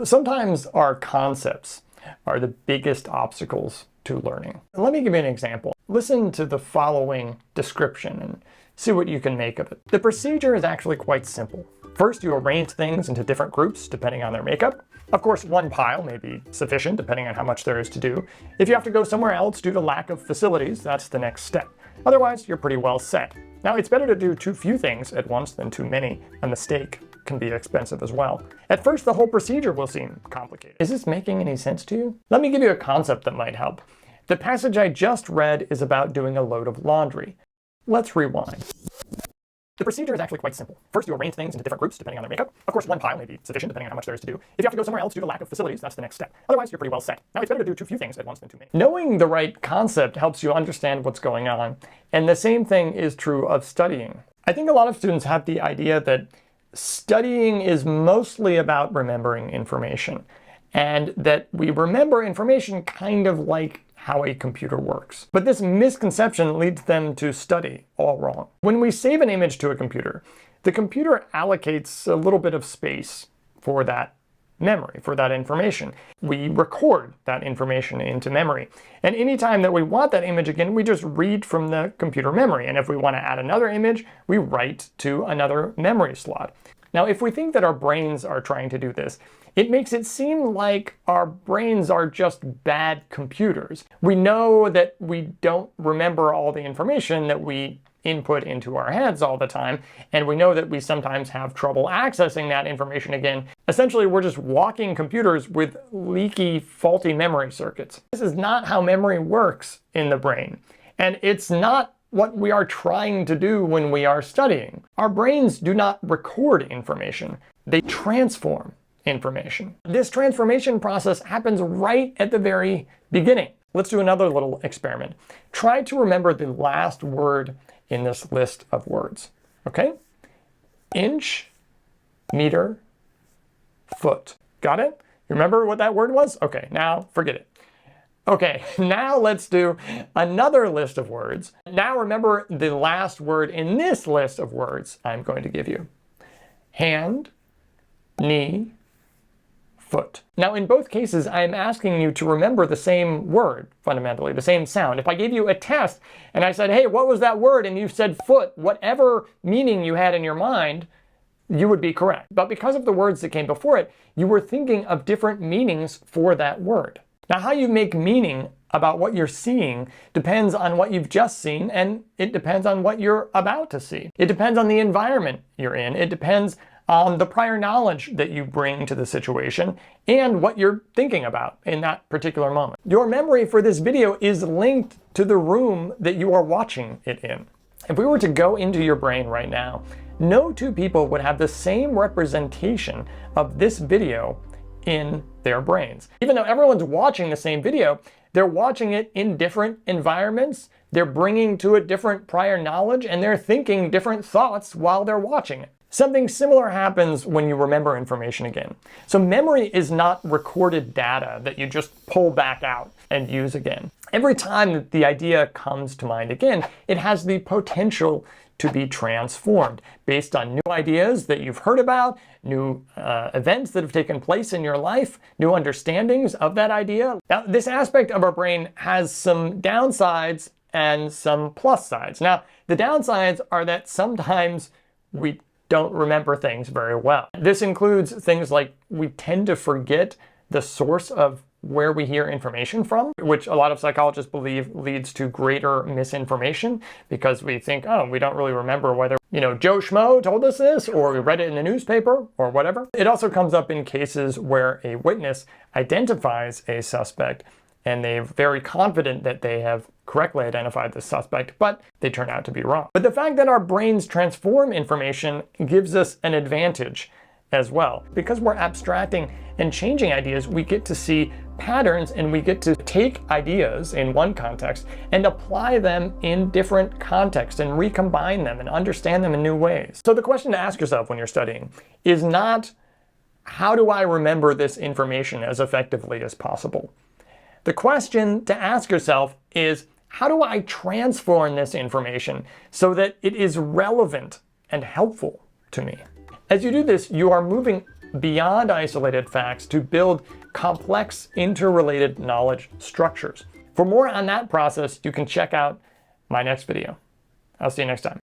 Sometimes our concepts are the biggest obstacles to learning. Let me give you an example. Listen to the following description and see what you can make of it. The procedure is actually quite simple. First, you arrange things into different groups depending on their makeup. Of course, one pile may be sufficient depending on how much there is to do. If you have to go somewhere else due to lack of facilities, that's the next step. Otherwise, you're pretty well set. Now, it's better to do too few things at once than too many. A mistake can be expensive as well. At first, the whole procedure will seem complicated. Is this making any sense to you? Let me give you a concept that might help. The passage I just read is about doing a load of laundry. Let's rewind. The procedure is actually quite simple. First, you arrange things into different groups depending on their makeup. Of course, one pile may be sufficient depending on how much there is to do. If you have to go somewhere else due to lack of facilities, that's the next step. Otherwise, you're pretty well set. Now, it's better to do too few things at once than too many. Knowing the right concept helps you understand what's going on, and the same thing is true of studying. I think a lot of students have the idea that studying is mostly about remembering information, and that we remember information kind of like how a computer works. But this misconception leads them to study all wrong. When we save an image to a computer, the computer allocates a little bit of space for that memory, for that information. We record that information into memory. And anytime that we want that image again, we just read from the computer memory. And if we want to add another image, we write to another memory slot. Now, if we think that our brains are trying to do this, it makes it seem like our brains are just bad computers. We know that we don't remember all the information that we input into our heads all the time, and we know that we sometimes have trouble accessing that information again. Essentially, we're just walking computers with leaky, faulty memory circuits. This is not how memory works in the brain, and it's not what we are trying to do when we are studying. Our brains do not record information, they transform information. This transformation process happens right at the very beginning. Let's do another little experiment. Try to remember the last word in this list of words, okay? Inch, meter, foot. Got it? You remember what that word was? Okay, now forget it. Okay, now let's do another list of words. Now remember the last word in this list of words I'm going to give you. Hand, knee, foot. Now, in both cases, I'm asking you to remember the same word, fundamentally, the same sound. If I gave you a test and I said, hey, what was that word? And you said foot, whatever meaning you had in your mind, you would be correct. But because of the words that came before it, you were thinking of different meanings for that word. Now, how you make meaning about what you're seeing depends on what you've just seen, and it depends on what you're about to see. It depends on the environment you're in. It depends on the prior knowledge that you bring to the situation and what you're thinking about in that particular moment. Your memory for this video is linked to the room that you are watching it in. If we were to go into your brain right now, no two people would have the same representation of this video in their brains. Even though everyone's watching the same video, they're watching it in different environments, they're bringing to it different prior knowledge, and they're thinking different thoughts while they're watching it. Something similar happens when you remember information again. So memory is not recorded data that you just pull back out and use again. Every time that the idea comes to mind again, it has the potential to be transformed based on new ideas that you've heard about, new events that have taken place in your life, new understandings of that idea. Now, this aspect of our brain has some downsides and some plus sides. Now, the downsides are that sometimes we don't remember things very well. This includes things like we tend to forget the source of where we hear information from, which a lot of psychologists believe leads to greater misinformation because we think, oh, we don't really remember whether, Joe Schmo told us this or we read it in the newspaper or whatever. It also comes up in cases where a witness identifies a suspect and they're very confident that they have correctly identified the suspect, but they turn out to be wrong. But the fact that our brains transform information gives us an advantage as well. Because we're abstracting and changing ideas, we get to see patterns and we get to take ideas in one context and apply them in different contexts and recombine them and understand them in new ways. So the question to ask yourself when you're studying is not, how do I remember this information as effectively as possible? The question to ask yourself is, how do I transform this information so that it is relevant and helpful to me? As you do this, you are moving beyond isolated facts to build complex interrelated knowledge structures. For more on that process, you can check out my next video. I'll see you next time.